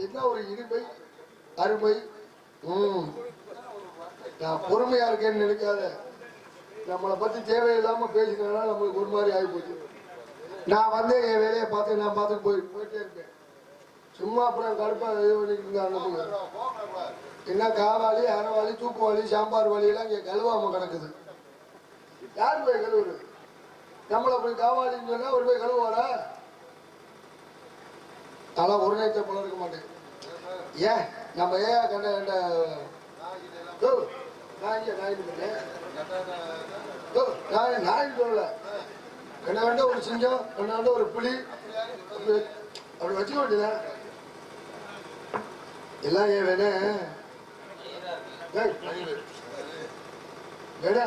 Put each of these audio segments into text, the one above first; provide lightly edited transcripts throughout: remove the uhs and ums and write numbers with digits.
என்ன ஒரு இனிமை அருமை. நான் பொறுமையா இருக்கேன்னு நினைக்காத. நம்மளை பத்தி தேவையில்லாம பேசினா நம்மளுக்கு ஒரு மாதிரி ஆகி போச்சு. நான் வந்து என் வேலையை பார்த்து நான் பார்த்து போயிட்டே இருப்பேன். சும்மா அப்புறம் கடுப்பா இது பண்ணிட்டு என்ன காவாளி அரைவாளி தூக்குவாளி சாம்பார் வழியெல்லாம் இங்கே கழுவாம கிடக்குது. யார் போய் கழுவுறது? நம்மளை போய் காவாளின்னு சொன்னா ஒரு போய் கழுவாடா? அதெல்லாம் ஒரு நேரத்தை போல இருக்க மாட்டேன். ஏன் நம்ம ஏன் கண்ட நாய் சொல்லல. கண்ட ஒரு சிங்கம், கண்ட ஒரு புலி அப்படி வச்சுக்க வேண்டியதான். எல்லாம் ஏன் வேண விட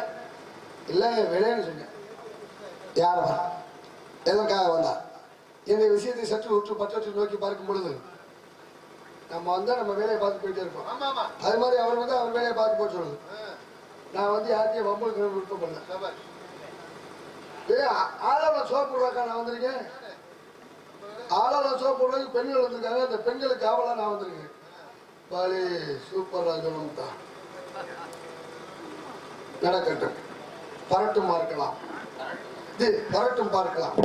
இல்ல விடன்னு சொன்னேன். யார் எதற்காக வந்தா? இந்த விஷயத்தை சற்று உற்று பற்றற்று நோக்கி பார்க்கும் பொழுது நம்ம வந்தா நம்ம வேலையை பார்த்து போயிட்டே இருப்போம். அது மாதிரி அவர் வந்து அவர் வேலையை பார்த்து போய் சொல்லுது. நான் வந்து யார்த்தையும் வம்புக்கு விருப்பம் பண்ணேன். ஆளாள சோப்பு விடுறாக்கா நான் வந்திருக்கேன். ஆளாள சோப்பு விடுறதுக்கு பெண்கள் வந்திருக்காங்க. அந்த பெண்களுக்கு ஆவலா நான் வந்திருக்கேன். பாலி சூப்பரா சொல்லணும் தான். நடக்கட்டும், பரட்டும் பார்க்கலாம். இது பரட்டும் பார்க்கலாம்.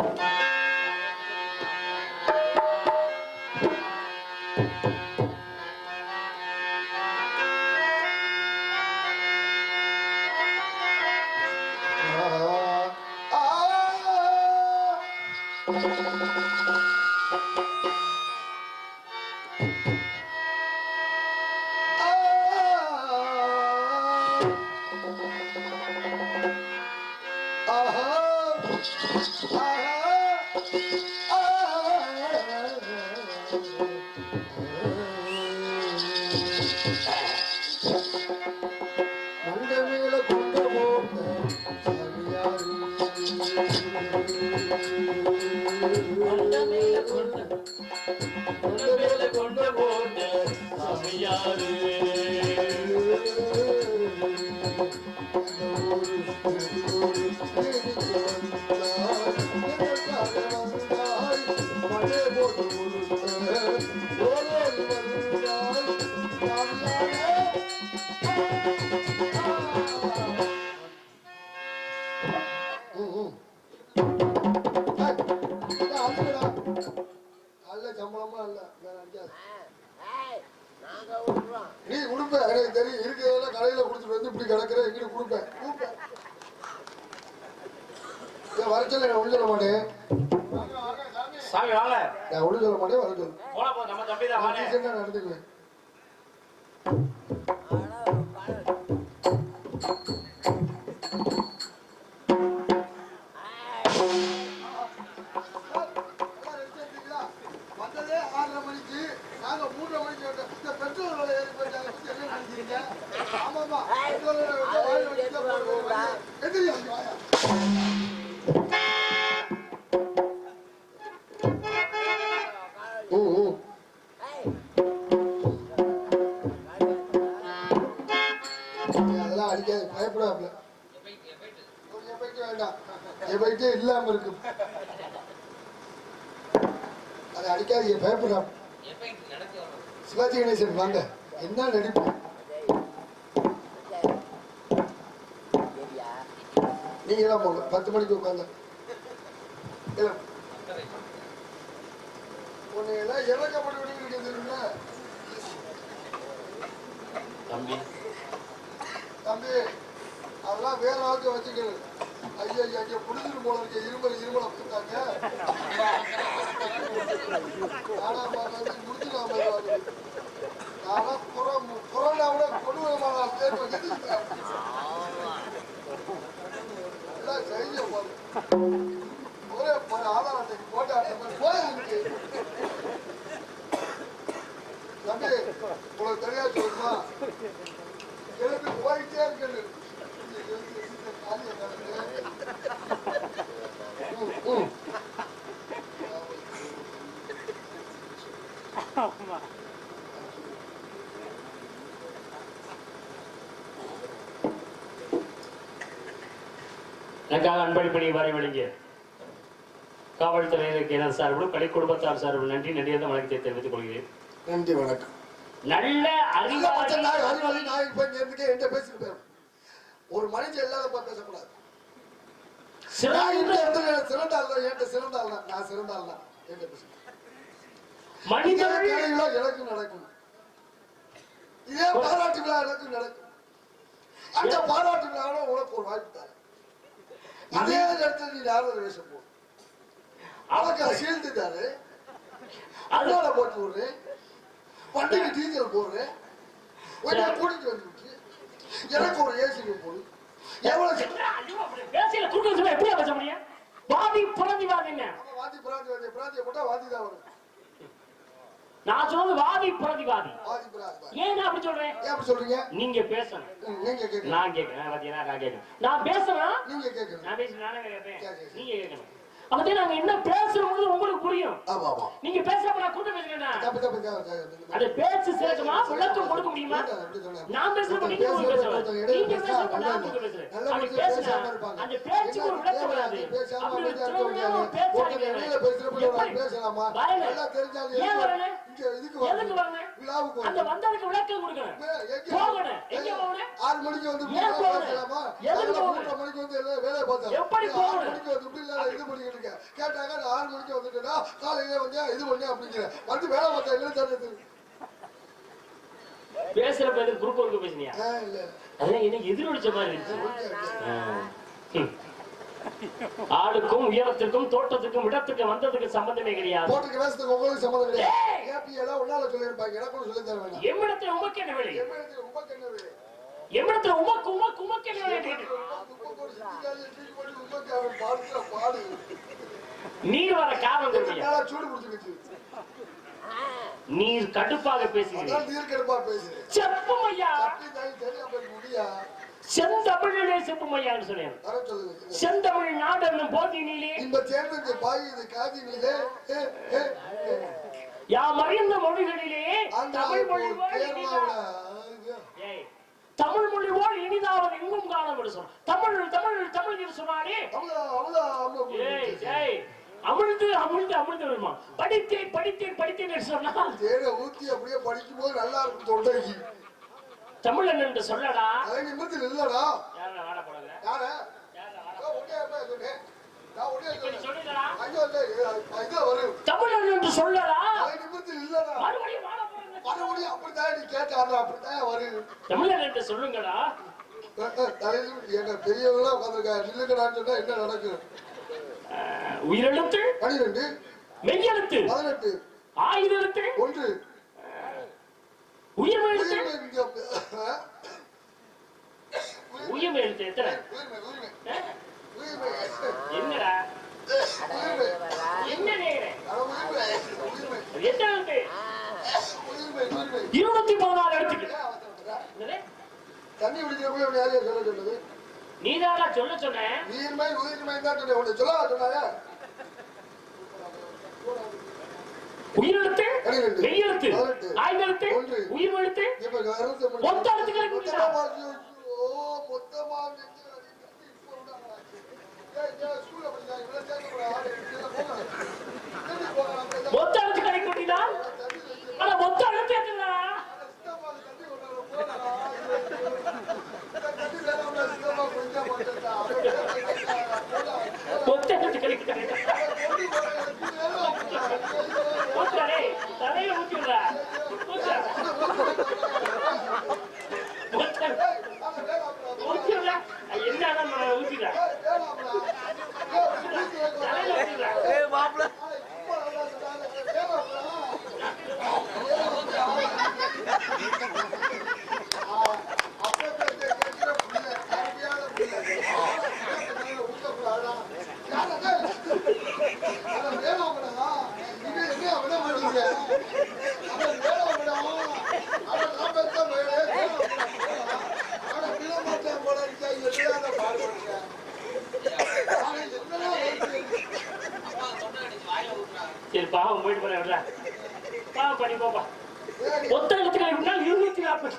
நீ கொடுப்ப எனக்கு தெரியும். இருக்கிறதெல்லாம் கடையில கொடுத்துட்டு வந்து இப்படி கிடக்குற எங்கிட்ட கொடுப்பேன். வர சொல்ல நான் ஒண்ணு சொல்ல மாட்டேன். நான் ஒண்ணு சொல்ல மாட்டேன். வர சொல்லு நடந்துக்குவேன். பயப்படாப்ல வேண்டாம். இல்லாம இருக்கு. அதை அடிக்காது. பயப்படா. சிவாஜி கணேசன் வாங்க. என்ன நடிப்பு. நீங்க தான் போங்க. 10 மணிக்கு உட்காந்து உன்னை எல்லாம் இறக்கப்பட்டு விடுவீங்க தம்பி. அதெல்லாம் வேற ஆளுக்கு வச்சுக்கிறது. ஐயா அங்க புடிச்சிட்டு போல இருக்க இருமலை கொடுத்தாங்க. நானா பார்த்து முடிச்சுக்காம நானா கொரோனாவோட கொடூரமான பேர் எல்லாம் செய்ய ஒரே ஆதார் அட்டைக்கு போட்ட அட்டை போயிருக்கு. தம்பி உங்களுக்கு தெரியாது சொல்லுமா? எனக்கு போயிட்டே இருக்கு. எனக்காக அன்பளிப்பணி வரை வழங்கிய காவல்துறையினருக்கு என சார்பிலும் பள்ளி குடும்பத்தார் சார்பில் நன்றி நன்றியாக வணக்கத்தை தெரிவித்துக் கொள்கிறேன். நன்றி வணக்கம். நல்ல அறிவாளி நான் இப்ப என்கிட்ட பேசிட்டு போயிடும். ஒரு மனுஷன் இல்லாத பேசக்கூடாது. சிறந்தாள் என்கிட்ட சிறந்தாள் நான் சிறந்தாள் தான் என்கிட்ட பேச எனக்கு நடக்கும். இதே பாராட்டு விழா எனக்கு நடக்கும். அந்த பாராட்டு விழாவோட உனக்கு ஒரு வாய்ப்பு தர. அதே நேரத்தில் நீ யாரும் வேஷம் போடு. அவனுக்கு சீல்டு தாரு. அதோட போட்டு விடுறேன். வண்டிக்கு டீசல் போடுறேன். கூட்டிட்டு வந்து எனக்கு ஒரு ஏசி போடு. எவ்வளவு பேசியில கூட்டம் எப்படியா பேச முடியும்? வாதி பிரதிவாதிங்க. வாதி பிராந்திய போட்டா வாதி தான் வரும். நான் சொன்னது வாதி பிரதிவாதி. ஏன் அப்படி சொல்றேன்? ஏன் அப்படி சொல்றீங்க? நீங்க பேசணும், நீங்க கேட்கணும். நான் கேட்கறேன். பாத்தீங்களா, நான் கேட்கணும். நான் பேசணும், நீங்க கேட்கணும். நான் பேசணும், நானே கேட்பேன், நீங்க கேட்கணும். அப்படி நாங்க என்ன பேசுறோம்னு உங்களுக்கு புரியும். ஆமா ஆமா. நீங்க பேசுறப்ப நான் கூட்ட பேசுறேன்னா அது பேச்சு சிறக்குமா? விளக்கம் கொடுக்க முடியுமா? நான் பேசுறப்ப நீங்க பேசணும், நீங்க பேசுறப்ப நான் பேசுறேன். அப்படி பேசுனா அந்த பேச்சுக்கு ஒரு விளக்கம் வராது. அப்படி ஒரு பேச்சு பேசலாமா? ஏன் வரணும்? எதுக்கு வரணும்? அந்த வந்ததுக்கு விளக்கம் கொடுக்கணும். போகணும். எங்க போகணும்? 6 மணிக்கு வந்து ஏன் போகணும்? எதுக்கு போகணும்? 3 மணிக்கு வந்து வேலையை பார்த்தேன். எப்படி போகணும்? 6 மணிக்கு வந்து இப்படி இல்ல இது பண்ணிக்கிட்டு இருக்கேன். கேட்டாங்க நான் 6 மணிக்கு வந்துட்டேன்னா காலையில வந்து இது பண்ணேன் அப்படிங்கிற வந்து வேலை பார்த்தேன். என்ன தெரியுது பேசுறப்ப எதுக்கு குரூப் ஒர்க் பேசுனியா? இல்ல அதெல்லாம் எனக்கு எதிரொலிச்ச மாதிரி இருந்துச்சு. ஆளுக்கும் உயரத்திற்கும் தோட்டத்துக்கும் இடத்துக்கு வந்ததுக்கு சம்பந்தமே கிடையாது. போட்டுக்கு வேஷத்துக்கு உங்களுக்கு சம்பந்தம் கிடையாது. ஏபி எல்லாம் ஒன்னால சொல்லிருப்பாங்க. எனக்கு சொல்லி தர வேண்டாம். எம்மிடத்துல உமக்கு என்ன வேலை? எம்மிடத்துல உமக்கு என்ன வேலை? எம்மிடத்துல உமக்கு என்ன வேலை? நீர் வர காரணம் தெரியா? சூடு பிடிச்சிருச்சு. நீர் கடுப்பாக பேசுகிறீர்கள். நீர் கடுப்பாக பேசுகிறேன். செப்பும் ஐயா. செந்தமிழிலே செப்பும் ஐயான்னு சொல்லேன். செந்தமிழ் நாடு என்னும் போதினிலே இந்த சேர்ந்த பாயுது காதினிலே யாம் அறிந்த மொழிகளிலே தமிழ் மொழி தமிழ் மொழி போல் இனிதாவது எங்கும் காணப்படு சொல். தமிழ் தமிழ் தமிழ் என்று சொன்னாலே அமிழ்ந்து அமிழ்ந்து அமிழ்ந்து வருமா? படித்தேன் படித்தேன் படித்தேன் சொன்னா ஊத்தி அப்படியே படிக்கும் போது நல்லா இருக்கும் தொண்டைக்கு. தமிழ் என்று சொல்லடா நிமிடத்தில் இல்லடா. யாரா வாட போடுங்க? யாரா? தமிழ் என்று சொல்லடா. நிமிடத்தில் இல்லடா. மறுபடியும் வாட போடுங்க. மறுபடியும் அப்படித்தான் நீ கேட்டாங்க. அப்படித்தான் வரும். தமிழ் என்று சொல்லுங்கடா. எங்க பெரியவங்களா உட்காந்துருக்காங்க. நில்லுங்கடான்னு சொன்னா என்ன நடக்கும்? உயிரெழுத்து 12, மெய்யெழுத்து 18, ஆயுதெழுத்து 1, உயிர்மெழுத்து உயிர்மெழுத்து எத்தனை? என்னடா என்ன நேரம்? எத்தனை எழுத்து? 216 எழுத்துக்கள். தண்ணி குடிக்கிறப்ப யாரையா சொல்ல சொன்னது? நீதானா சொல்ல சொன்ன? உயிர்மை உயிர்மை தான் சொன்ன. உன்னை சொல்ல சொன்னாங்க. உயிரெழுத்து மெய்யெழுத்து ஆயுதெழுத்து உயிர்மெழுத்து மொத்த எழுத்துக்களை கூட்டினா மொத்த எழுத்துக்களை கூட்டினா ஆனா மொத்த எழுத்து எத்தனை? மொத்த எழுத்துக்களை தலையை ஊத்திடுறா. ஊத்திடுறா என்ன ஊத்திடுறா தலையில ஊத்திடுறா. சரி பாவம் போயிட்டு போற விடுறா. பாவம் பண்ணி போப்பா. மொத்த எழுத்துக்களை விட்டால் 240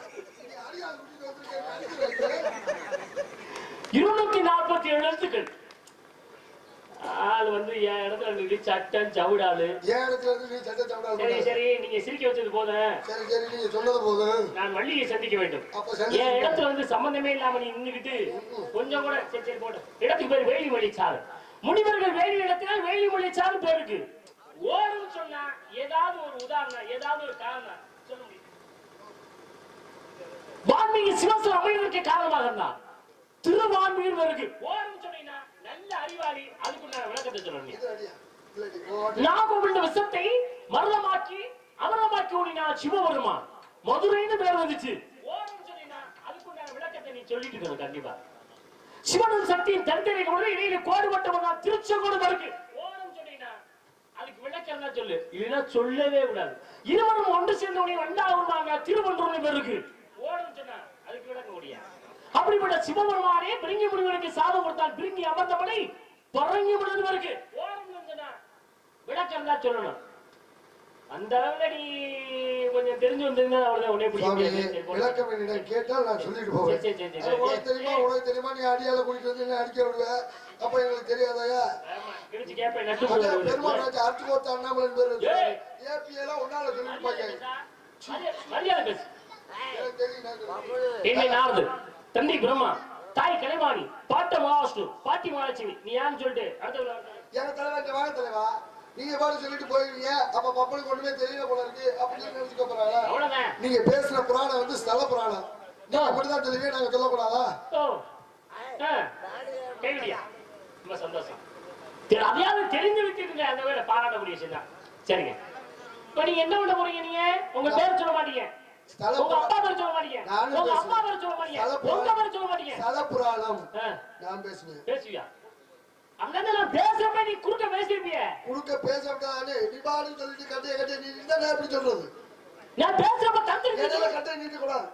247 எழுத்துக்கள். ஆள் வந்து என் இடத்துல இருந்து சட்டன் சவுடாளு. என் இடத்துல இருந்து நீ சட்ட சவுடாளு. சரி சரி, நீங்க சிரிக்க வச்சது போதும். சரி சரி, நீங்க சொன்னது போதும். நான் வள்ளியை சந்திக்க வேண்டும். என் இடத்துல வந்து சம்பந்தமே இல்லாம நீ நின்னுக்கிட்டு கொஞ்சம் கூட சரி சரி போட்டு. இடத்துக்கு பேர் வேலிமலை சாலை. முனிவர்கள் வேலி இடத்தினால் வேலிமலை சாலை பேருக்கு. ஓடுன்னு சொன்னா ஏதாவது ஒரு உதாரணம், ஏதாவது ஒரு காரணம் சொல்ல முடியும். வான்மீகி சிவத்துல அமைவதற்கு காரணமாக இருந்தான். திருவான்மீர் இருக்கு. ஓடுன்னு சொன்னீங்கன்னா நல்ல அறிவாளி. அதுக்கு நான் விளக்கத்தை சொல்லணும். நாகோவிந்த விஷத்தை மரணமாக்கி அமரமாக்கி ஓடினா சிவபெருமான். மதுரைன்னு பேர் வந்துச்சு. ஓடுன்னு சொன்னீங்கன்னா அதுக்கு நான் விளக்கத்தை நீ சொல்லிட்டு இருக்கணும் கண்டிப்பா. சிவனும் சக்தியின் தனித்தனி கூட இடையில கோடு மட்டும் திருச்செங்கோடு இருக்கு. ஓடுன்னு சொன்னீங்கன்னா அதுக்கு விளக்கம் தான் சொல்லு. இல்லைன்னா சொல்லவே கூடாது. இருவரும் ஒன்று சேர்ந்த உடனே வண்டாவுருவாங்க திருவன்றூர் பேர் இருக்கு. ஓடுன்னு சொன்னா அதுக்கு விளக்க முடியா. அப்படிப்பட்ட சிவபெருமானே பிரிங்கி முனிவனுக்கு சாபம் கொடுத்தான். பிரிங்கி அமர்ந்தபடி பரங்கி முனிவருக்கு ஓடுன்னு சொன்னா விளக்கம் தான் சொல்லணும். அந்த அளவுல நீ கொஞ்சம் தெரிஞ்சு வந்திருந்தா அவ்வளவுதான். உடனே விளக்கம் என்னிடம் கேட்டால் நான் சொல்லிட்டு போவேன். உனக்கு தெரியுமா உனக்கு தெரியுமா, நீ அடியால கூட்டிட்டு வந்து என்ன அடிக்க விடுவேன். அப்ப எங்களுக்கு தெரியாதயா பெருமாள் அர்த்து கோத்த அண்ணாமலன் பேர் ஏபிஎல்லாம் ஒன்னால சொல்லிட்டு போய் தந்தை பிரம்மா, தாய் கலைவாணி, பாட்ட மகாவிஷ்ணு, பாட்டி மகாலட்சுமி. நீ யாருன்னு சொல்லிட்டு எனக்கு தலைவா வாங்க தலைவா. நீங்க பாட்டு சொல்லிட்டு போயிருவீங்க. அப்ப பப்பனுக்கு ஒண்ணுமே தெரியல போல இருக்கு அப்படின்னு நினைச்சுக்க போறாங்க. நீங்க பேசுற புராணம் வந்து ஸ்தல புராணம். நீங்க அப்படிதான் சொல்லுவீங்க, நாங்க சொல்லக்கூடாதா? ரொம்ப சந்தோஷம். அதையாவது தெரிஞ்சு வச்சுக்கோங்க. அந்த வேலை பாராட்டக்கூடிய விஷயம் தான். சரிங்க, இப்ப நீங்க என்ன பண்ண போறீங்க? நீங்க உங்க பேர் சொல்ல மாட்டீங்க, உங்க அப்பா பேர் சொல்ல மாட்டீங்க, உங்க அம்மா பேர் சொல்ல மாட்டீங்க, உங்க பேர் சொல்ல மாட்டீங்க. ஸ்தல புராணம் நான் பேசுவேன். பேசுவியா? அப்படின்னா நான் பேசுறப்ப நீ குறுக்க பேசிருப்பிய. குறுக்க பேசக்கூடாது. நீ பாடு சொல்லிட்டு கட்டைய கட்டைய நீ என்ன எப்படி சொல்றது? நான் பேசுறப்ப தந்திரி கட்டைய நீட்ட கூடாது.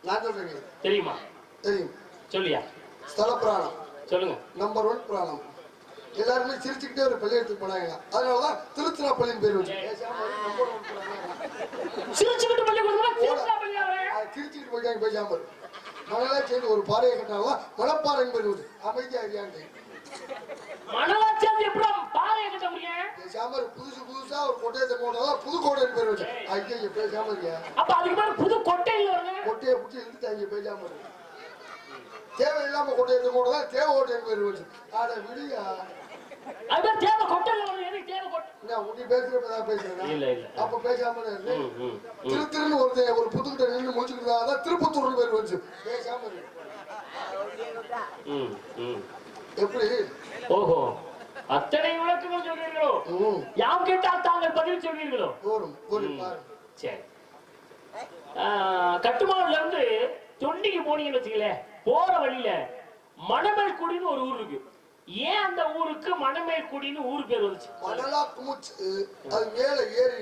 நான் சொல்றேன். தெரியுமா? தெரியும். சொல்லியா? ஸ்தல புராணம் சொல்லுங்க. நம்பர் 1 புராணம். எல்லாருமே சிரிச்சுக்கிட்டே ஒரு பள்ளி எடுத்து போனாங்க. அதனாலதான் திருச்சிராப்பள்ளின்னு பேர் வச்சு சிரிச்சுக்கிட்டு பள்ளி சிரிச்சுக்கிட்டு போயிட்டாங்க. பேசாம மணலா சேர்ந்து ஒரு பாறையை கட்டினாலும் மணப்பாறைன்னு பேர் வச்சு அமைதியா இருக்காங்க. மணலா சேர்ந்து எப்படி பாறையை கட்ட முடியும்? பேசாம புதுசா ஒரு கொட்டையத்தை போனாலும் புதுக்கோட்டைன்னு பேர் வச்சு ஐயா பேசாம இருக்கியா. அப்ப அதுக்கு பேர் புது கொட்டையில கொட்டையை பிடிச்சி இழுத்தாங்க. பேசாம இருக்கு. தேவையில்லாம கொட்டையத்தை போனதான் தேவை ஓட்டைன்னு பேர் வச்சு ஆட விடியா. அது தேவை கொட்டையில எனக்கு தேவை கொட்டை. உன்னை பேசுறப்பதான் பேசுறேன். இல்ல இல்ல அப்ப பேசாம திருத்திருன்னு ஒரு புதுக்கிட்ட நின்று முடிச்சுக்கிட்டு திருப்பத்தூர்னு பேர் வச்சு பேசாம இருக்கு. எப்படி? ஓஹோ, அத்தனை விளக்கங்கள் சொல்வீர்களோ? யாம் கேட்டால் தாங்கள் பதில் சொல்வீர்களோ? சரி, கட்டுமானல இருந்து தொண்டிக்கு போனீங்கன்னு வச்சுக்கல, போற வழியில மணமேல்குடின்னு ஒரு ஊர் இருக்கு. ஏன் அந்த ஊருக்கு மணமேல்குடின்னு ஊர் பேர் வந்துச்சு? மணலா குமிச்சு அது மேல ஏறி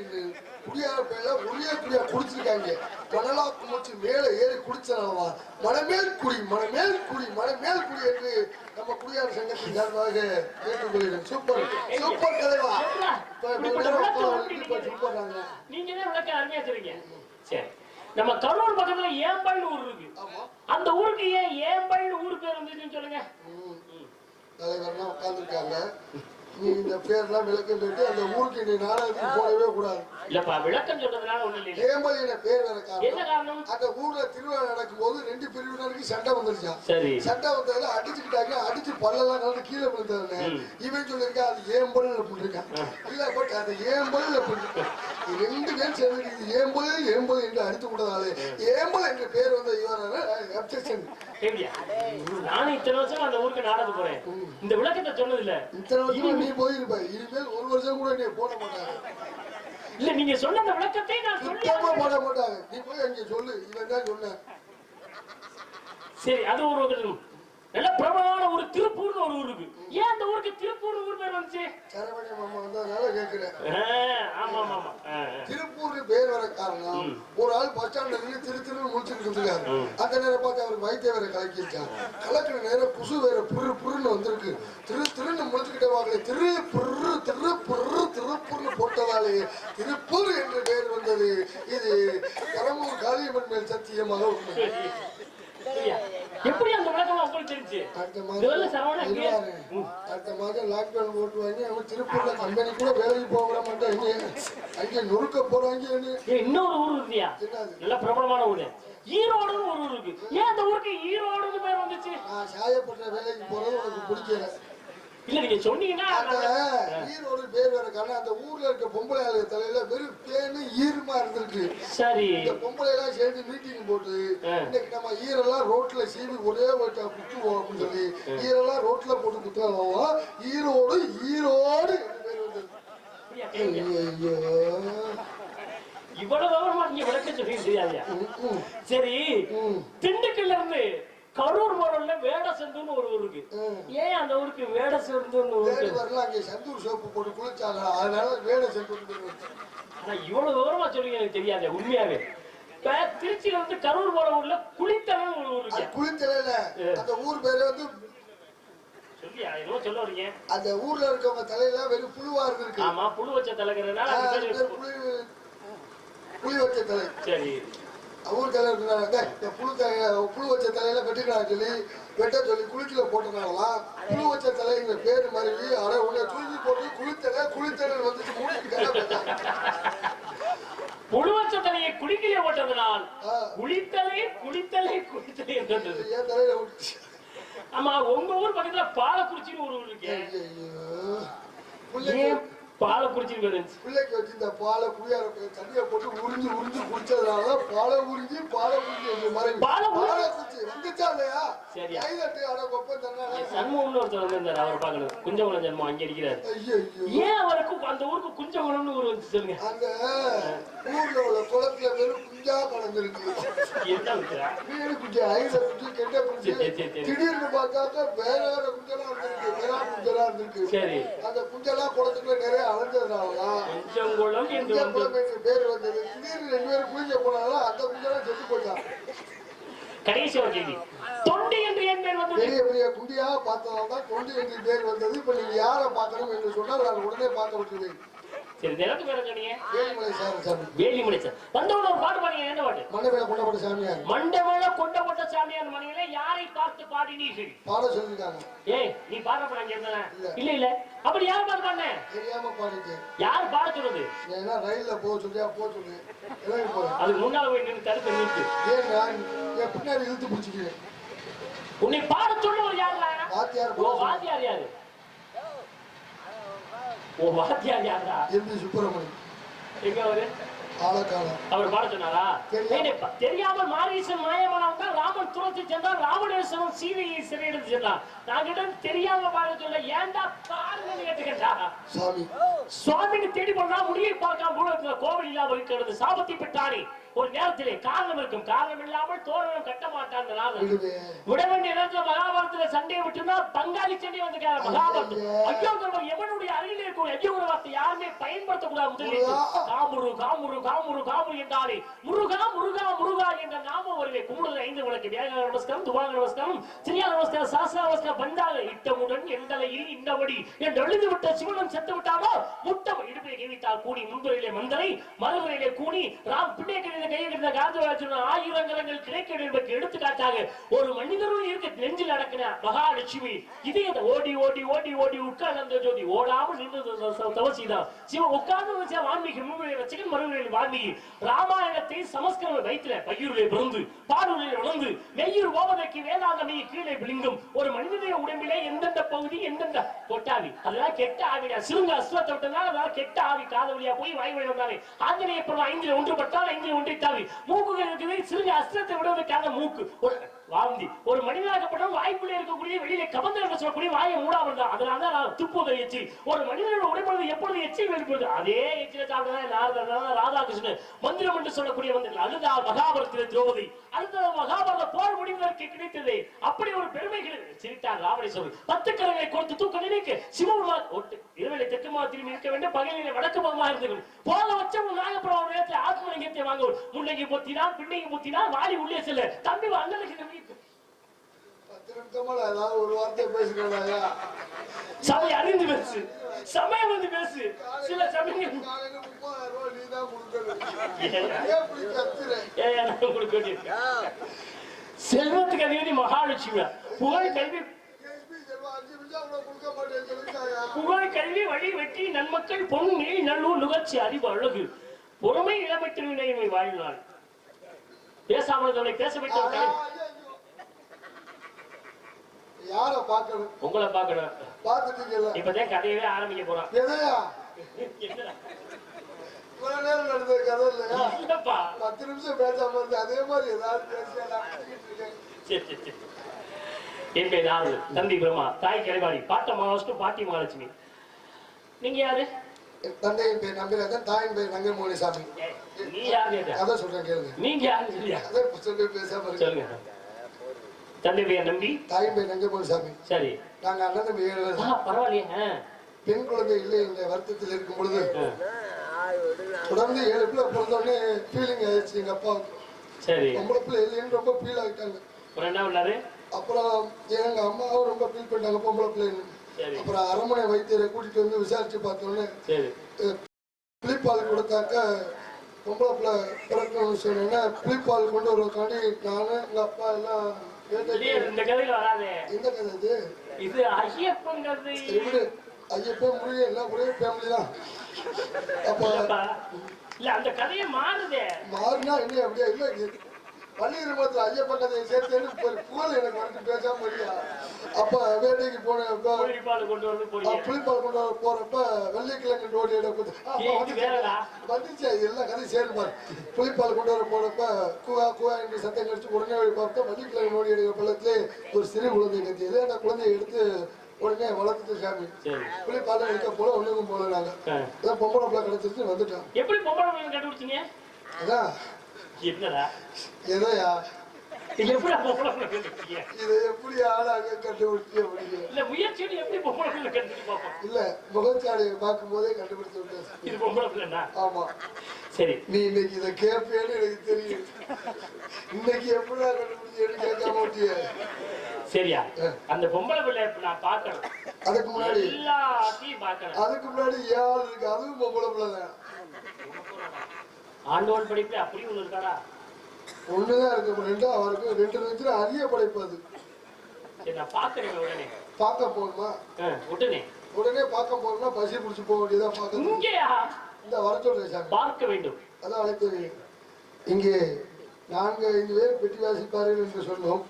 குடியார பேர்ல ஒரே குடியா குடிச்சிருக்காங்க. மணலா குமிச்சு மேல ஏறி குடிச்சனாலவா மணமேல்குடி மணமேல்குடி மணமேல்குடி என்று நம்ம குடியார சங்கத்தின் சார்பாக கேட்டுக்கொள்கிறேன். சூப்பர் சூப்பர் தலைவா. நீங்க தான் விளக்க அருமையா சொல்றீங்க. சரி, நம்ம கரூர் பக்கத்துல ஏம்பல்னு ஊர் இருக்கு. அந்த ஊருக்கு ஏன் ஏம்பல்னு ஊர் பேர் வந்துச்சுன்னு சொல்லுங்க. தலைவர்லாம் உட்கார்ந்துருக்காங்க. நீ இந்த பேர்லாம் விளக்கம் கேட்டு அந்த ஊருக்கு நீ நாடகத்துக்கு போடவே கூடாது. இல்லப்பா, விளக்கம் சொல்றதுனால ஒண்ணு இல்ல. ஏம்பல் என பேர் வேற என்ன காரணம்? அந்த ஊர்ல திருவிழா நடக்கும் போது 2 பிரிவினருக்கு சண்டை வந்துருச்சா. சரி, சண்டை வந்ததுல அடிச்சுக்கிட்டாங்க. அடிச்சு பல்லெல்லாம் கலந்து கீழே விழுந்தாரு. இவன் சொல்லிருக்கா அது ஏம்பல் அப்படின்றிருக்கான். இல்ல பட் அது ஏம்பல் அப்படின்னு 2 பேர் சேர்ந்து இது ஏம்பல் ஏம்பல் என்று அடித்து விட்டதாலே ஏம்பல் என்ற பேர் வந்த இவரான அப்செக்ஷன். நானும் இத்தனை வருஷம் அந்த ஊருக்கு நாடகம் போறேன். இந்த விளக்கத்தை சொன்னது இல்ல. இத்தனை வருஷம் நீ போயிருப்ப. இனிமேல் 1 வருஷம் கூட நீ போட மாட்டாங்க. இல்ல, நீங்க சொன்ன அந்த விளக்கத்தை நான் சுத்தமா போட மாட்டாங்க. நீ போய் அங்க சொல்லு, இவன் தான் சொன்ன. சரி, அது ஒரு நல்ல பிரபலமான ஒரு திருப்பூர்னு ஒரு ஊர் இருக்கு. ஏன் அந்த ஊருக்கு திருப்பூர் ஊர் பேர் வந்துச்சு? சரவண மாமா வந்ததுனால கேக்குறேன். ஆமா ஆமா, திருப்பூர் பேர் வர காரணம் ஒரு ஆள் பஸ் ஸ்டாண்ட்ல நின்று திருன்னு முடிச்சுட்டு இருக்காரு. அந்த நேரம் பார்த்து அவருக்கு வைத்திய வேற கலக்கிருக்காங்க. கலக்கிற நேரம் புசு வேற புருன்னு வந்திருக்கு. திருன்னு முடிச்சுக்கிட்ட வாங்கல திருப்பூர்னு போட்டதாலே திருப்பூர் என்று பேர் வந்தது. இது கடம்பூர் காளியம்மன் மேல் சத்தியமாக உண்மை. எப்படி அந்த விளக்கம் உங்களுக்கு தெரிஞ்சு அடுத்த மாதம் லாக்டவுன் போட்டுவாங்க. அவன் திருப்பூர்ல கம்பெனி கூட வேலைக்கு போக மாட்டேன். அங்கே நொறுக்க போறாங்க. இன்னொரு ஊர் இருக்கியா? நல்ல பிரபலமான ஊரு ஈரோடுன்னு ஒரு ஊர் இருக்கு. ஏன் அந்த ஊருக்கு ஈரோடுன்னு பேர் வந்துச்சு? நான் சாயப்பட்ட வேலைக்கு போறது உனக்கு பிடிக்கல இல்ல, நீங்க சொன்னீங்கன்னா ஈரோடு பேர் வரக்கான அந்த ஊர்ல இருக்க பொம்பளை ஆளுங்க தலையில வெறும் தேனு ஈரமா இருந்திருக்கு. சரி, இந்த பொம்பளை எல்லாம் சேர்ந்து மீட்டிங் போட்டு இன்னைக்கு நம்ம ஈரெல்லாம் ரோட்ல சீவி ஒரே வட்டா குத்துவோம் அப்படின்னு சொல்லி ஈரெல்லாம் ரோட்ல போட்டு குத்துவோம். ஈரோடு ஈரோடு பேர் வந்தது. இவ்வளவு விவரமா நீங்க விளக்க சொல்லியா? சரி, திண்டுக்கல்ல இருந்து கரூர் மாவட்டம்ல வேடசந்தூர்னு ஒரு ஊர் இருக்கு. ஏன் அந்த ஊருக்கு வேடசந்தூர்னு வரல? அங்க சந்தூர் சோப்பு போட்டு குளிச்சாங்க, அதனால வேடசந்தூர். இவ்வளவு விவரமா சொல்லுங்க, எனக்கு தெரியாது உண்மையாவே. திருச்சியில வந்து கரூர் போற ஊர்ல குளித்தலை ஒரு ஊர் இருக்கு. குளித்தலையில அந்த ஊர் பேரு வந்து சொல்லியா? ஏதோ சொல்ல வரீங்க. அந்த ஊர்ல இருக்கவங்க தலையில வெறும் புழுவா இருக்கு. ஆமா, புழு வச்ச தலைங்கிறதுனால புளி வச்ச தலை. சரி, ஊர் தலை இருக்கிறாங்க. புழு வச்ச தலையில வெட்டிக்கிறாங்க சொல்லி வெட்ட சொல்லி குளிக்கல போட்டனாலாம் புழு வச்ச தலைங்கிற பேரு மாதிரி அரை உடனே தூக்கி போட்டு குளித்தலை வந்துட்டு மூடிட்டு புழு வச்ச தலையை குளிக்கல போட்டதனால் குளித்தலை குளித்தலை குளித்தலை என்றது. என் தலையில விட்டுச்சு. ஆமா, உங்க ஊர் பக்கத்துல பாலக்குறிச்சின்னு ஒரு ஊர் இருக்கு. பாலக்குறிச்சி பிள்ளைக்கு வச்சு இந்த பாலை குடியார தண்ணியை போட்டு உறிஞ்சு உறிஞ்சு குடிச்சதுனால பாலை உறிஞ்சி பாலக்குறிச்சி வந்துச்சா இல்லையா? சண்முகம்னு ஒருத்தர் வந்திருந்தாரு, அவர் பாக்கணும். குஞ்சகுளம் ஜன்மம் அங்க அடிக்கிறாரு. ஏன் அவருக்கு அந்த ஊருக்கு குஞ்சகுளம்னு ஊர் வந்து சொல்லுங்க? அந்த ஊர்ல உள்ள குளத்துல வெறும் குஞ்சா கலந்துருக்கு. மீன் குஞ்சு, ஐல குஞ்சு, கெண்ட குஞ்சு. திடீர்னு பார்த்தாக்க வேற வேற குஞ்செல்லாம் இருந்திருக்கு, வேற குஞ்செல்லாம் இருந்திருக்கு. சரி, அந்த குஞ்செல்லாம் குளத்துக்குள்ள நிறைய அலைஞ்சதுனாலதான் பேர் வந்தது. திடீர்னு 2 பேரும் குளிக்க போனாலும் அந்த குஞ்செல்லாம் செத்து போச்சான். கடைசி ஒரு கேள்வி, தொண்டி என்று என் பேர் வந்தது. பெரிய பெரிய குண்டியா பார்த்ததால்தான் தொண்டி என்று பேர் வந்தது. இப்ப நீங்க யாரை பார்க்கணும் என்று சொன்னால் நான் உடனே பார்க்க விட்டுருவேன். சரி, நேரத்து பேர சொன்னீங்க? வேலிமலை சாமி. வேலிமலை சாமி. வந்தவங்க ஒரு பாட்டு பாடுங்க. என்ன பாட்டு? மண்டபேல கொண்டப்பட்ட சாமியார். மண்டபேல கொண்டப்பட்ட சாமியார் மணியில யாரை பார்த்து பாடினீர்கள்? பாட சொல்லிருக்காங்க. ஏய், நீ பாடுறப்ப நான் கேட்டேனா? இல்ல இல்ல, அப்படி யார் பாட்டு பாடுனே? தெரியாம பாடிட்டேன். யார் பாட சொல்றது? ஏன்னா ரயில்ல போக சொல்லியா போக சொல்லு. எல்லாம் போறேன். அதுக்கு முன்னால போய் நின்று தடுத்து நிறுத்து. ஏன் நான் பின்னாடி இழுத்து பிடிச்சிக்கிறேன். உன்னை பாட சொல்லுவது யாருடா? வாத்தியார். ஓ, வாத்தியார் யாரு? ஓ, வாத்தியார் யாரா? எம்பி சுப்பிரமணியம். எங்க அவரு? ஆலக்காலம். அவர் பாட சொன்னாரா? தெரியாமல் மாரீசன் மாயமானவங்க ராமன் துரத்தி சென்றார். ராவணேஸ்வரன் சீதையை சிறையெடுத்து சென்றார். நாங்கிட்ட தெரியாம பாட சொல்ல ஏன்டா பாருன்னு கேட்டுக்கிட்டா? சுவாமிக்கு தேடி போனா முடியை பார்க்காம கோவில் இல்லாம இருக்கிறது. சாபத்தை பெற்றானே ஒரு நேரத்திலே காரணம் இருக்கும். காரணம் இல்லாமல் தோரணம் கட்ட மாட்டான். விட வேண்டிய நேரத்தில் மகாபாரதத்துல சண்டையை விட்டுனா பங்காளி சண்டை வந்து மகாபாரதம். ஐயோ, எவனுடைய அருகில் இருக்கும் ஐயோ ஒரு வார்த்தை யாருமே பயன்படுத்தக்கூடாது. முதலில் காமுரு காமுரு காமுரு காமுரு என்றாலே முருகா முருகா முருகா என்ற நாமம் வருவே. கும்பிடுவது 5 விளக்கு. வியாழ நமஸ்காரம், துவாங்க நமஸ்காரம், சிறியா நமஸ்காரம், சாஸ்திர நமஸ்காரம் பந்தாக இட்டமுடன் எந்தலையில் இன்னபடி என்று எழுதிவிட்ட சிவனம் செத்து விட்டாலோ முட்டம் இடுப்பை கைவிட்டால் கூடி முன்புறையிலே மந்தரை மறுபுறையிலே கூணி ராம் பின்னே கையிலிருந்த காந்தராஜன் 1000 கரங்கள் கிடைக்க என்பதற்கு எடுத்துக்காட்டாக ஒரு மனிதரும் இருக்க நெஞ்சில் அடக்கின மகாலட்சுமி இதயத்தை ஓடி ஓடி ஓடி ஓடி உட்கார்ந்த ஜோதி ஓடாமல் நின்றது தவசிதான். சிவன் உட்கார்ந்து வால்மீகி ரசிகன் மறுபடியும் வால்மீகி ராமாயணத்தை சமஸ்கிருத வைத்தில பையூரிலே பிறந்து பாடூரிலே வளர்ந்து மெய்யூர் ஓவதைக்கு வேதாந்தமையை கீழே விழுங்கும் ஒரு மனிதனுடைய உடம்பிலே எந்தெந்த பகுதி எந்தெந்த கொட்டாவி அதெல்லாம் கெட்ட ஆவிடா. சிறுங்க அஸ்வத்தை விட்டனால அதெல்லாம் கெட்ட ஆவி காத வழியா போய் வாய் வழி வந்தானே. ஆஞ்சநேய பருவம் 5 ஒன்றுபட்டால் 5 ஒன்றித்தாவி மூக்குகள் இருக்குது. சிறுங்க அஸ்திரத்தை விடுவதற்கான மூக்கு வாந்தி. ஒரு மனிதனாகப்பட்டவன் வாய்ப்புள்ள இருக்கக்கூடிய வெளியில கபந்தம் என்று சொல்லக்கூடிய வாயை மூடாமல் தான். அதனால தான் துப்புவதை எச்சில் ஒரு மனிதனோட உடம்பொழுது எப்பொழுது எச்சில் வெளிப்படுது அதே எச்சில சாப்பிட்டதான் ராதாகிருஷ்ணன் மந்திரம் என்று சொல்லக்கூடிய மந்திரம். அதுதான் மகாபாரதத்தில் திரௌபதி. அடுத்த மகாபாரத போர் முடிவதற்கு கிடைத்தது. அப்படி ஒரு பெருமைகள் சிரித்தார் ராவணேஸ்வரர். 10 கரங்களை கொடுத்து தூக்க நினைக்க சிவபெருமான் இரவிலே தெற்கு மாதத்தில் இருக்க வேண்டும், பகலிலே வடக்கு பகமாக இருந்தது. போக வச்சவங்க நாகப்படம் நேரத்தில் ஆத்மலிங்கத்தை வாங்க முன்னைக்கு பொத்தினா பின்னைக்கு பொத்தினா வாடி உள்ளே செல்ல தம்பி அண்ணனுக்கு ஒரு வார்த்தை பேசுகிறாயா? சபை அறிந்து பேசு, சமயம் வந்து பேசு. சில சமயம் செல்வத்துக்கு அதிபதி மகாலட்சுமி. புகழ் கல்வி புகழ் கல்வி வழி வெற்றி நன்மக்கள் பொன் நீ நல்லூர் நுகர்ச்சி அறிவு அழகு பொறுமை இளமைத்திருவினை வாழ்நாள். பேசாமல் பேச வைத்த யார பாக்கணும்? உங்களை பாக்கணும். பாத்துட்டீங்கல்ல, இப்பதான் கதையவே ஆரம்பிக்க போறோம். எதையா இவ்வளவு நேரம் நடந்த கதை இல்லையா? 10 நிமிஷம் பேசாம இருந்து அதே மாதிரி ஏதாவது பேசியா? என் பேர் ஆறு தம்பி பிரம்மா, தாய் கிளைவாடி, பாட்ட மகாவிஷ்ணு, பாட்டி மகாலட்சுமி. நீங்க யாரு? தந்தையின் பேர் நம்பிராஜன், தாயின் பேர் நங்கமோனிசாமி. நீ யாரு? அதான் சொல்றேன் கேளுங்க. நீங்க யாரு சொல்லியா? அதான் சொல்லி பேசாம சொல்லுங்க. தந்தை பேர் நம்பி, தாயின் பேர் நங்கமோனிசாமி. சரி. நாங்க அண்ணன் தம்பி 7 பேர். பரவாயில்லையே. பெண் குழந்தை இல்லை என்ற வருத்தத்தில் இருக்கும் பொழுது தொடர்ந்து 7 பிள்ளை பிறந்தோடனே ஃபீலிங் ஆயிடுச்சு எங்க அப்பா. சரி. பொம்பளை பிள்ளை இல்லைன்னு ரொம்ப ஃபீல் ஆகிட்டாங்க. அப்புறம் என்ன பண்ணாரு? அப்புறம் எங்க அம்மாவும் ரொம்ப ஃபீல் பண்ணிட்டாங்க பொம்பளை பிள்ளைன்னு. அப்புறம் அரண்மனை வைத்தியரை கூட்டிட்டு வந்து விசாரிச்சு பார்த்தோன்னே புளிப்பால் கொடுத்தாக்க பொம்பளை பிள்ளை பிறக்கணும்னு சொன்னோன்னா புளிப்பால் கொண்டு வருவதுக்காண்டி நானும் எங்க அப்பா எல்லாம் இந்த கதையில வராது. இந்த கதை இது இது ஐயப்பன் கதை. ஐயப்பன் முருகன் எல்லாம் ஒரே ஃபேமிலி தான். அப்ப இல்ல அந்த கதையை மாறுதே. மாறினா என்ன அப்படியா? இல்ல பள்ளியில் மாத்திரம் ஐயப்பன் கதையை சேர்த்து புகழ் எனக்கு வந்து பேசாம இல்லையா? அப்ப வேட்டைக்கு போன புளிப்பால் கொண்டு வர போறப்ப வெள்ளிக்கிழங்கு நோடி வந்துச்சு. எல்லாம் கதை சேருமாறு புளிப்பால் கொண்டு வர போறப்ப குவா குவா என்று சத்தம் கடிச்சு உடனே பார்த்தா வெள்ளிக்கிழங்கு நோடி எடுக்கிற பள்ளத்திலே ஒரு சிறு குழந்தை கத்தியது. அந்த குழந்தையை எடுத்து உடனே வளர்த்துட்டு சாமி புளிப்பால் எடுக்க போல ஒண்ணுக்கும் போல நாங்க பொம்பளை பிள்ளை கிடைச்சிட்டு வந்துட்டோம். எப்படி பொம்பளை பிள்ளை கண்டுபிடிச்சீங்க? அதான் என்னடா எதையா இதை எப்படி ஆளாக கண்டுபிடிக்க முடியும்? இல்ல முயற்சியோட எப்படி பொம்பளை பிள்ளை கண்டுபிடிப்போம்? இல்ல முகச்சாலையை பார்க்கும் போதே கண்டுபிடிச்சு விட்டேன். இது பொம்பளை பிள்ளைனா? ஆமா. சரி, நீ இன்னைக்கு இதை கேட்பேன்னு எனக்கு தெரியும். இன்னைக்கு எப்படிடா கண்டுபிடிச்சேன்னு கேட்க மாட்டிய? சரியா? அந்த பொம்பளை பிள்ளை நான் பாக்கணும். அதுக்கு முன்னாடி எல்லாத்தையும் பாக்கணும். அதுக்கு முன்னாடி யாரு இருக்கு? அதுவும் பொம்பளை பிள்ளை தான். ஆண்டோன் படிப்புல அப்படி ஒண்ணு இருக்காடா? ஒண்ணுதான் இருக்கு. ரெண்டா அவருக்கு 2 நிமிஷத்துல அதிக படைப்பது. சரி, நான் பாக்குறேன். உடனே பார்க்க போகணுமா? உடனே பார்க்க போகணும்னா பசி பிடிச்சு போக வேண்டியதான். பார்க்க இந்த வர சொல்றேன். பார்க்க வேண்டும். அதான் அழைப்பு. இங்கே 4-5 பேர் பெட்டி வாசிப்பார்கள் என்று சொன்னோம்.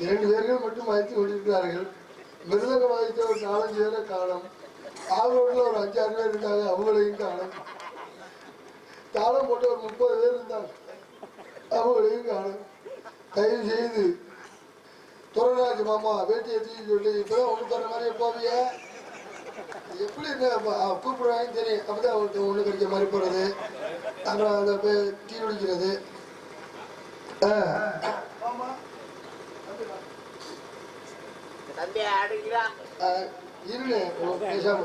2 பேர்கள் மட்டும் வாய்த்து கொண்டிருக்கிறார்கள். மிருதங்க வாய்த்த ஒரு 4-5 பேரை காணும். ஆளோட்டில் ஒரு 5-6 பேர் இருந்தாங்க, அவங்களையும் காணும். தாளம் போட்டு ஒரு 30 பேர் இருந்தாங்க, அவங்களையும் காணும். தயவு செய்து துறராஜ் மாமா வேட்டியை தூக்கி சொல்லி இப்பதான் ஒண்ணு தர மாதிரியே போவிய எப்படி கூப்பிடுவாங்கன்னு தெரியும். அப்பதான் ஒண்ணு கிடைக்க மாதிரி போறது, அப்புறம் அந்த டீ குடிக்கிறது. இருங்க பேசாம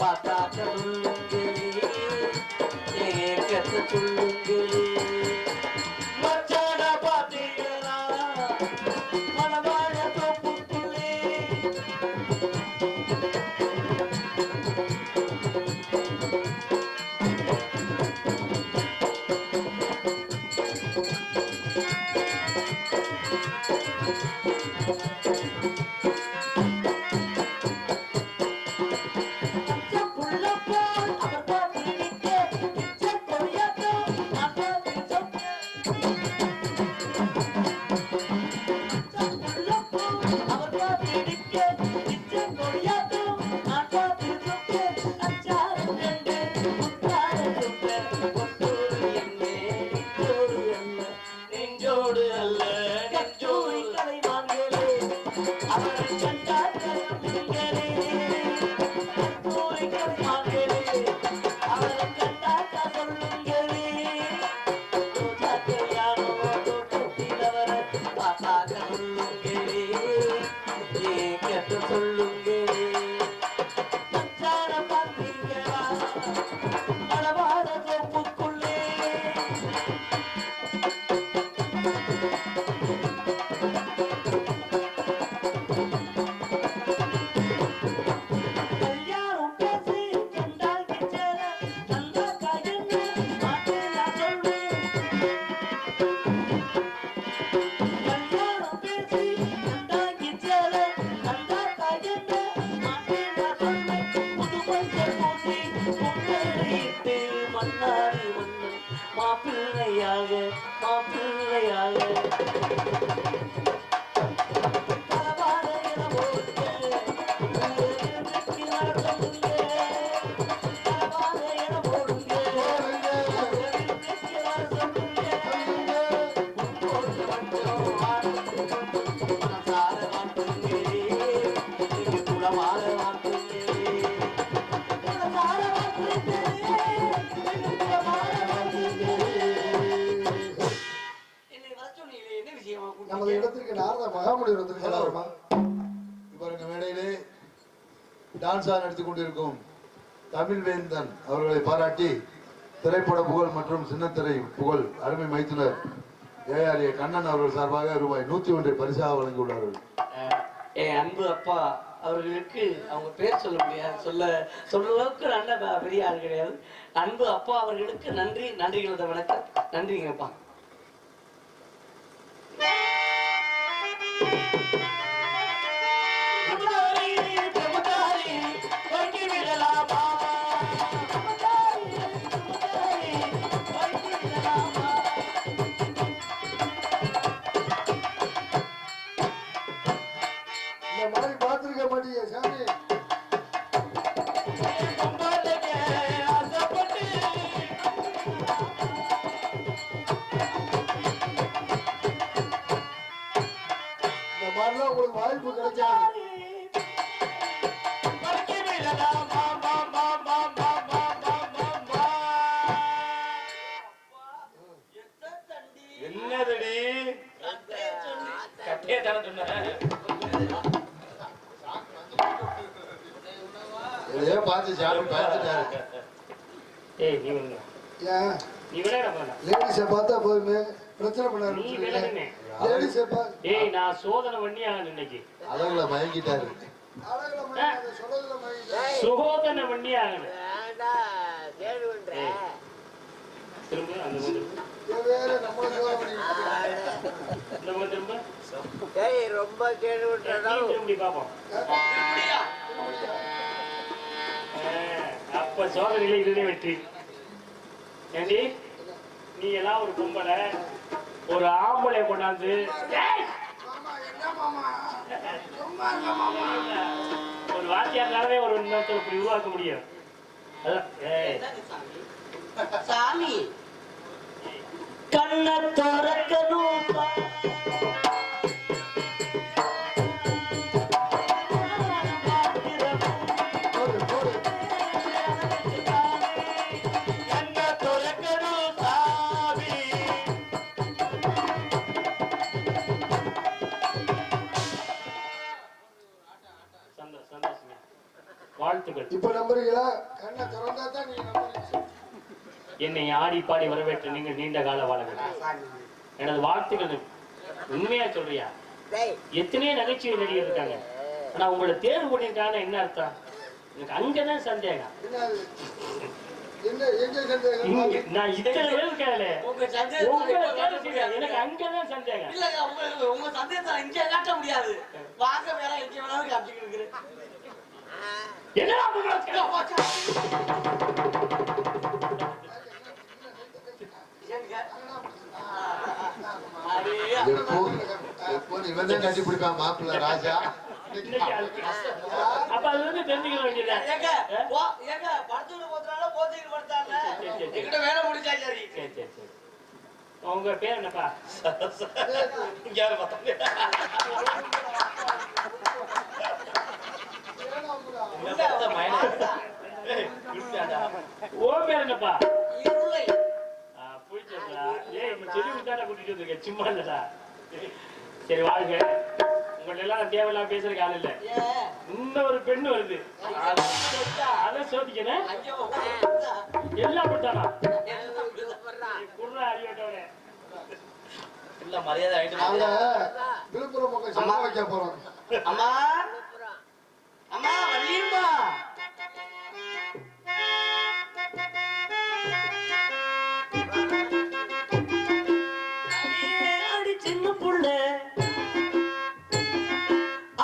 பார்த்தாக்க சொல்லுங்களே ஏக்கத்தை சொல்லுங்களே மச்சான பார்த்தீங்களா மனவாழ தோப்புக்குள்ளே நமது இடத்திற்கு நாரத மகாமுனிவர் வந்திருக்கிறாரா? இவருக்கு மேடையிலே டான்ஸா நடித்துக் கொண்டிருக்கும் தமிழ் வேந்தன் அவர்களை பாராட்டி திரைப்பட புகழ் மற்றும் சின்னத்திரை புகழ் அருமை மைத்துனர் ஏஆர்ஏ கண்ணன் அவர்கள் சார்பாக ரூபாய் 101 பரிசாக வழங்கியுள்ளார்கள். என் அன்பு அப்பா அவர்களுக்கு அவங்க பேர் சொல்ல முடியாது, சொல்ற அளவுக்கு நல்ல பெரிய ஆள் கிடையாது. அன்பு அப்பா அவர்களுக்கு நன்றி, நன்றிகளோட வணக்கம். நன்றிங்கப்பா. இந்த மாதிரி பார்த்திருக்க மாட்டீங்க சாமி. இந்த மாதிரிலாம் உங்களுக்கு வாய்ப்பு கிடைக்காது. என்னதடி கட்டே தான சொன்ன இதையே பார்த்து சாமி பார்த்துட்டாரு. ஏய் நீ வந்து ஏன் நீ விளையாட போற லேடிஸை பார்த்தா போதுமே பிரச்சனை பண்ண நீ விளையாடுனே லேடிஸை ஏய் நான் சோதனை பண்ணி ஆகணும் இன்னைக்கு அழகுல மயங்கிட்டாரு. சுகோதனை பண்ணி ஆகணும். திரும்ப அந்த திரும்ப ரொம்ப கேடு திரும்பி பார்ப்போம். அப்ப சோதனையில இதுவே வெற்றி. ஏண்டி நீ எல்லாம் ஒரு பொம்பளை ஒரு ஆம்பளை கொண்டாந்து ஒரு வாத்தியாருனாலே ஒரு இன்னொருத்தர் இப்படி உருவாக்க முடியும். சாமி கண்ண திறக்கணும் வாழ்த்துக்கள். இப்ப நம்ம நம்புறீங்களா? கண்ணை திறந்தா தான் நீங்க நம்புறீங்க. என்னை ஆடி பாடி வரவேற்று நீங்கள் நீண்ட கால வாழ வேண்டும். எனது வாழ்த்துக்கள். உண்மையா சொல்றியா? எத்தனையோ நகைச்சுவை நடிகர் இருக்காங்க, ஆனா உங்களை தேர்வு பண்ணிருக்காங்க. என்ன அர்த்தம்? எனக்கு அங்கதான் சந்தேகம். நான் இத்தனை பேர் இருக்காங்களே, எனக்கு அங்கதான் சந்தேகம். உங்க சந்தேகத்தை இங்க காட்ட முடியாது. வாங்க வேற எங்க வேணாலும் காட்டிட்டு இருக்கிறேன். என்னடா இவன் தான் கட்டி பிடிப்பான் மாப்பிள்ள ராஜா. அப்ப அது வந்து தெரிஞ்சுக்க வேண்டியது. படத்துல போறதுனால போத்திட்டு படுத்தாங்க. வேலை முடிச்சா சரி. சரி சரி சரி. உங்க பேர் என்னப்பா? ஓ பேர் என்னப்பா? புரிச்சா? ஏய் செடி விட்டாடா கூட்டிட்டு வந்திருக்கேன், சும்மா இல்லடா. சரி வாழ்க. உங்கள்ட்ட எல்லாம் தேவையில்லாம் பேசுறதுக்கு ஆள் இல்ல. இன்னொரு பெண்ணு வருது, அதை சோதிக்கணும். எல்லாம் அப்படித்தானா? குர்ரா அறிவிட்டவனே இல்ல மரியாதை ஆயிட்டு விழுப்புரம் பக்கம் சம்பா வைக்க போறோம். அம்மா அம்மா வள்ளியம்மா, அடி சின்ன புள்ள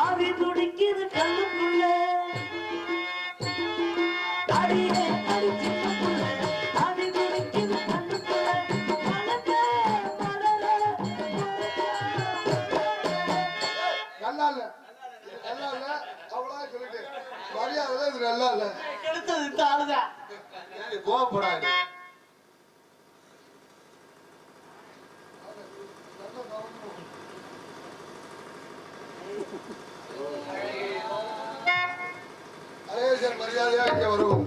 ஆவி துடிக்குது கண்ணுக்குள்ள. அடியே அடி சின்ன புள்ள ஆவி துடிக்குது கண்ணுக்குள்ள. நல்லா இல்ல, நல்லா இல்ல, அவ்வளோ சொல்லிட்டு மரியாதை இது நல்லா இல்ல. எடுத்தது இந்த ஆளுதான். கோவப்படாது. அழகேசன் மரியாதையா இங்க வருவோம்.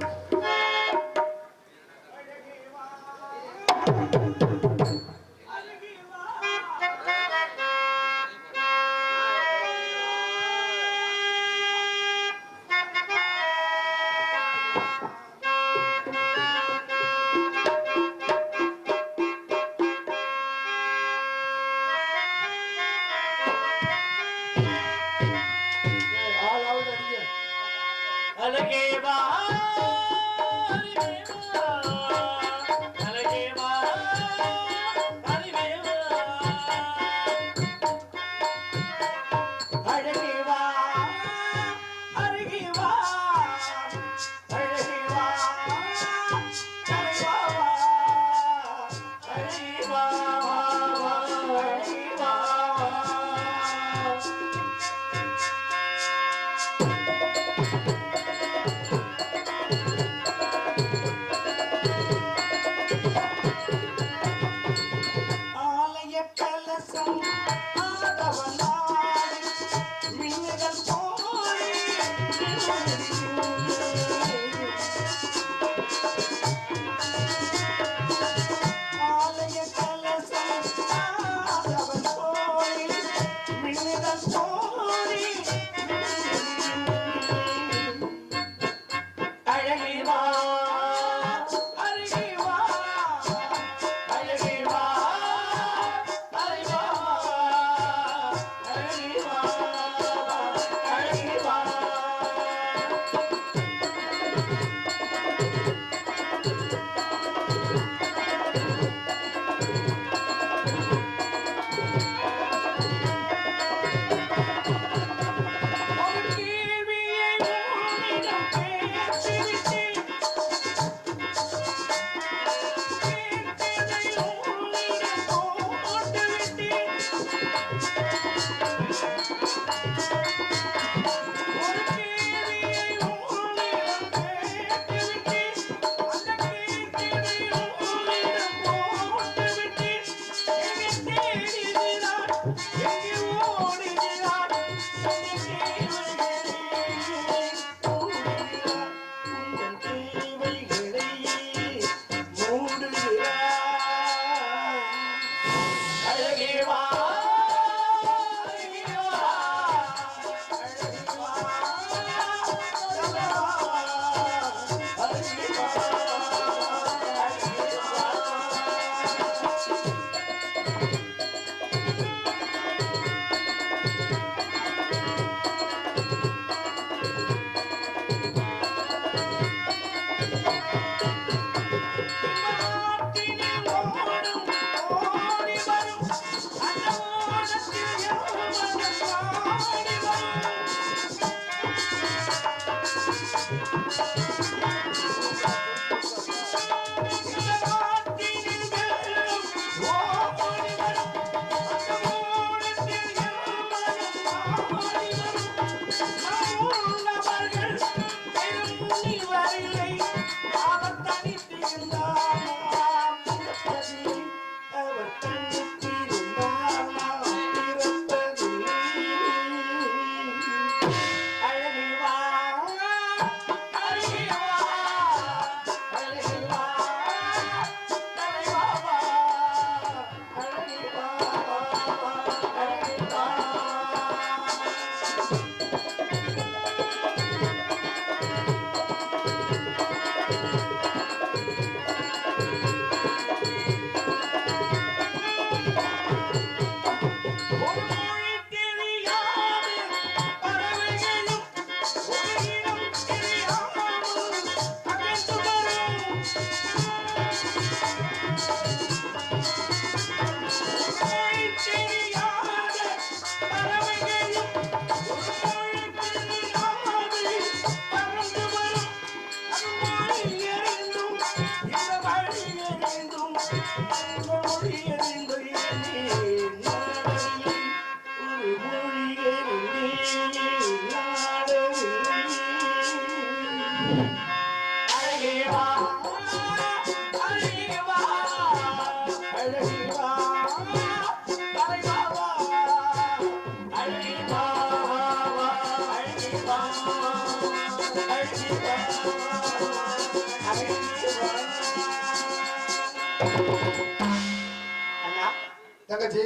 தங்கச்சி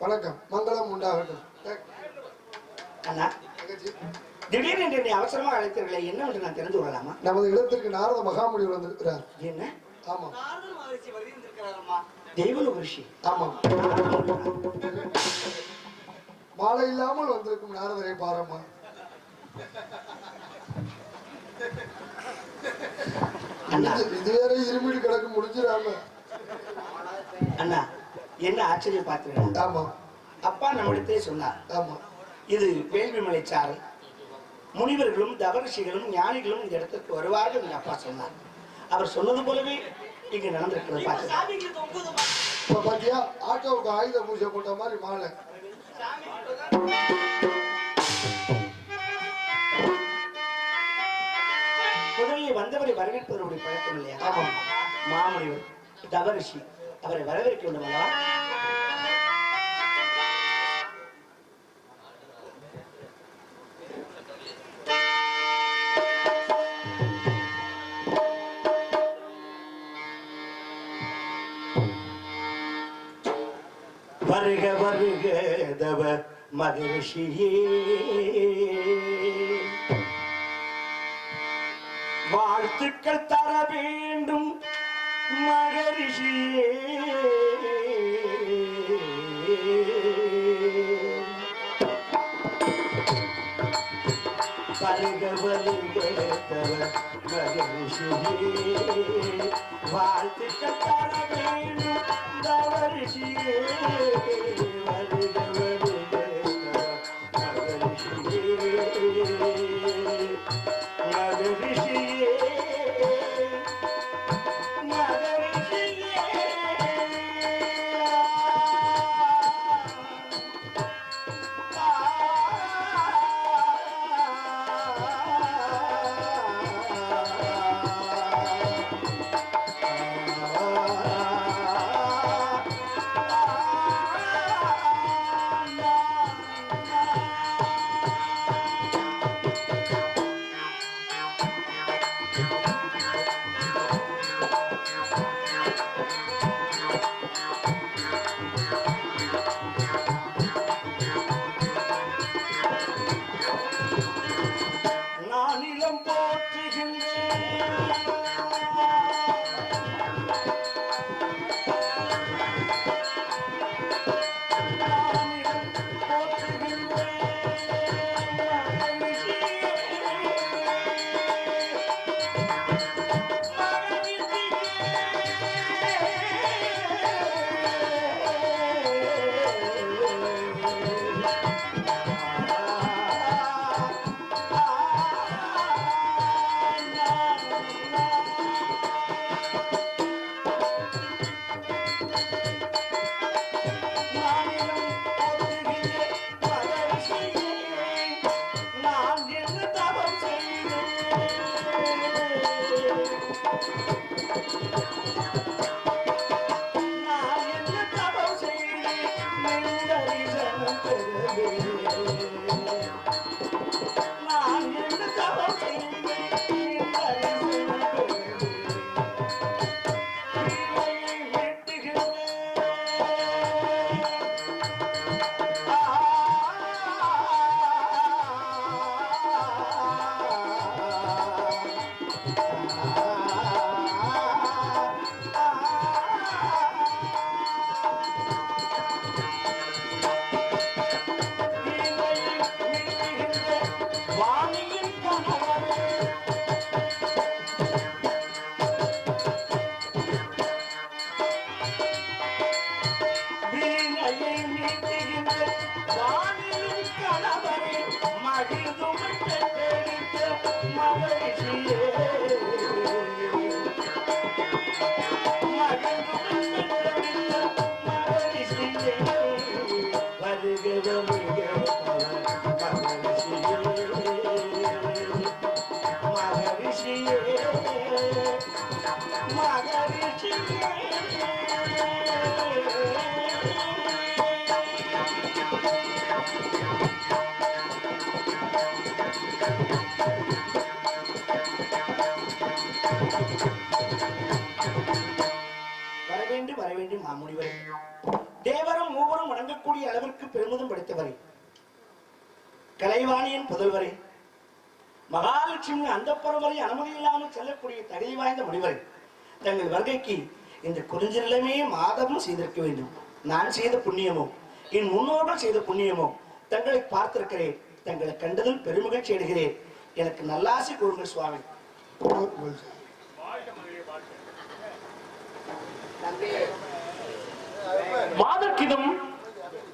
வணக்கம், மங்களம் உண்டாகட்டும். அண்ணா, தங்கச்சி திடீர்னு என்னை அவசரமா அழைத்தீர்களே, என்ன என்று நான் தெரிந்து கொள்ளலாமா? நமது இடத்திற்கு நாரத மகாமுனிவர் வந்திருக்கிறார். என்ன? ஆமா, தெய்வ ரிஷி. ஆமா, மாலை இல்லாமல் வந்திருக்கும் நாரதரை பாரம்மா. இது வேற இருமிடி கிடக்கு, முடிஞ்சிடாம. அண்ணா, என்ன ஆச்சரியம் பார்த்தீங்களா? ஆமா, அப்பா நம்மிடத்திலே சொன்னார். ஆமா, இது வேள்விமலை சாலை, முனிவர்களும் தவரிஷிகளும் ஞானிகளும் இந்த இடத்திற்கு வருவார்கள் என்று அப்பா சொன்னார். அவர் சொன்னது போலவே இங்கு நடந்திருக்கிறது. இப்ப பாத்தியா, ஆட்டோவுக்கு ஆயுத பூஜை போட்ட மாதிரி மாலை. முதலில் வந்தவரை வரவேற்பதனுடைய பழக்கம் இல்லையா? ஆமா, மாமுனிவர் தவரிஷி, அவரை வரவேற்க வேண்டும் அல்லவா? வருக வருக தவ மகரிஷியே, வாழ்த்துக்கள் தர வேண்டும் மகரிஷியே. வருக வருக தவ மகரிஷியே, வாழ்த்துக்கள் தர வேண்டும் தவரிஷியே. வருக வருக தவ மகரிஷியே, மகரிஷியே, மகரிஷியே. நானிலம் போற்றுகின்றேன், நானிலம் போற்றுகின்றேன் மகரிஷியே, நான் என்ன தவம் செய்தேன்? நான் என்ன தவம் செய்தேன்? நின்றரிசனம் பெறவே. நான் என்ன தவம் செய்தேன்? நின்றரிசனம் பெறவே. இலையை வெட்டுகிறேன். வாணியின் கணவரே, வீணையை மீட்டுகின்ற வாணியின் கணவரே, மகிழ்ந்துமை பெற்றெடுத்த மகரிஷியே, மகிழ்ந்துமை பெற்றெடுத்த மகரிஷியே. வருக வருக மகரிஷியே, மகரிஷியே, மகரிஷியே. வரவேண்டும் வரவேண்டும் மாமுனிவரே. தேவரும் சொல்லக்கூடிய அளவிற்கு பெருமிதம் படைத்தவரை, கலைவாணியின் புதல்வரை, மகாலட்சுமி அந்த வரை அனுமதி இல்லாமல் செல்லக்கூடிய தகுதி வாய்ந்த முனிவரை, தங்கள் வருகைக்கு இந்த குறிஞ்சிலமே மாதமும் செய்திருக்க வேண்டும். நான் செய்த புண்ணியமோ என் முன்னோர்கள் செய்த புண்ணியமோ தங்களை பார்த்திருக்கிறேன். தங்களை கண்டதில் பெருமகிழ்ச்சி அடைகிறேன். எனக்கு நல்லாசி கூறுங்கள் சுவாமி. மாதர்க்கிதும்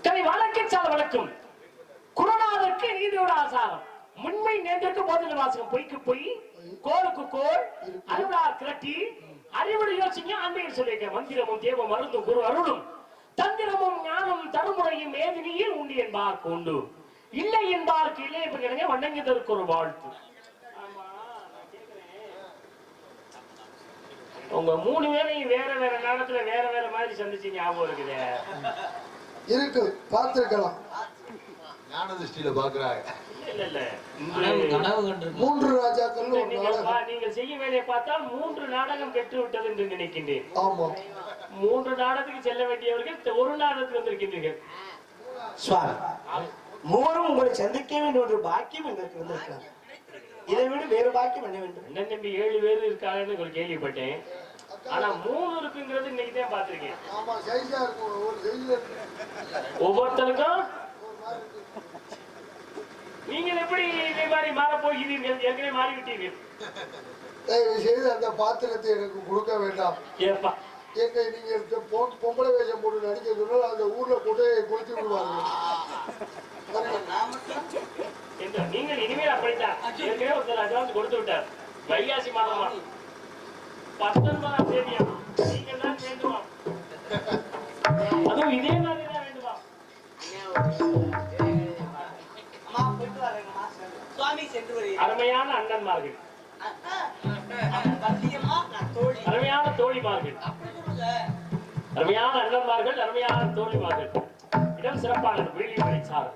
கலை வழக்கிச்சால் வழக்கும் குருநாதருக்கு நீதியோட ஆசாரம் முன்மை நேர்ந்திருக்கு போதில் வாசகம் பொய்க்கு பொய் கோளுக்கு கோள் அருளா கிரட்டி அறிவுரை யோசிங்க அண்மையில் சொல்லியிருக்கேன். மந்திரமும் தேவம் மருந்தும் குரு அருளும் தந்திரமும் ஞானம் தருமுறையும் ஏதினியில் உண்டு என்பார்க்கு உண்டு, இல்லை என்பார்க்கு இல்லை. இப்ப கிடைங்க வண்ணங்கிதற்கு ஒரு வாழ்த்து. உங்க 3 பேரையும் வேற வேற நேரத்துல வேற வேற மாதிரி சந்திச்சு ஞாபகம் இருக்குது. இருக்கு, பார்த்திருக்கலாம். ஞான திருஷ்டியில பாக்குறாங்க. இல்ல இல்ல, 3 ராஜாக்கள் நீங்கள் செய்ய வேலையை பார்த்தால் 3 நாடகம் பெற்று விட்டது என்று நினைக்கின்றேன். ஆமா, 3 நாடகத்துக்கு செல்ல வேண்டியவர்கள் ஒரு நாடகத்துக்கு வந்திருக்கின்றீர்கள். சுவாமி, மூவரும் உங்களை சந்திக்க வேண்டும் என்ற பாக்கியம் எங்களுக்கு வந்திருக்கிறது. இதை விட வேறு பாக்கியம் என்ன வேண்டும்? அண்ணன் தம்பி 7 பேர் இருக்காங்கன்னு ஒரு கேள்விப்பட்டேன். ஆனா 3 இருக்குங்கிறது இன்னைக்கு தான் பாத்திருக்கேன். ஆமா, சைஸா இருக்கும். ஒரு சைஸ்ல ஒவ்வொருத்தருக்கும் நீங்கள் எப்படி இதே மாதிரி மாற போகிறீர்கள்? ஏற்கனவே மாறிவிட்டீர்கள். தயவு செய்து அந்த பாத்திரத்தை எனக்கு கொடுக்க வேண்டாம். ஏப்பா, எங்க நீங்க பொம்பளை வேஷம் போட்டு நடிக்க சொன்னால் அந்த ஊர்ல கொட்டையை குளிச்சு விடுவாங்க. நீங்கள் இனிமேல் அப்படித்தான். ஏற்கனவே ஒருத்தர் அட்வான்ஸ் கொடுத்து விட்டார். வைகாசி மாதமா 19ஆம் தேதியா நீங்கள் தான் வேண்டுமா? அதுவும் இதே மாதிரி தான் வேண்டுமா? அருமையான அண்ணன்மார்கள், அருமையான தோழிமார்கள், அருமையான அண்ணன்மார்கள், அருமையான தோழிமார்கள். இடம் சிறப்பானது. வீழ்ச்சி சார்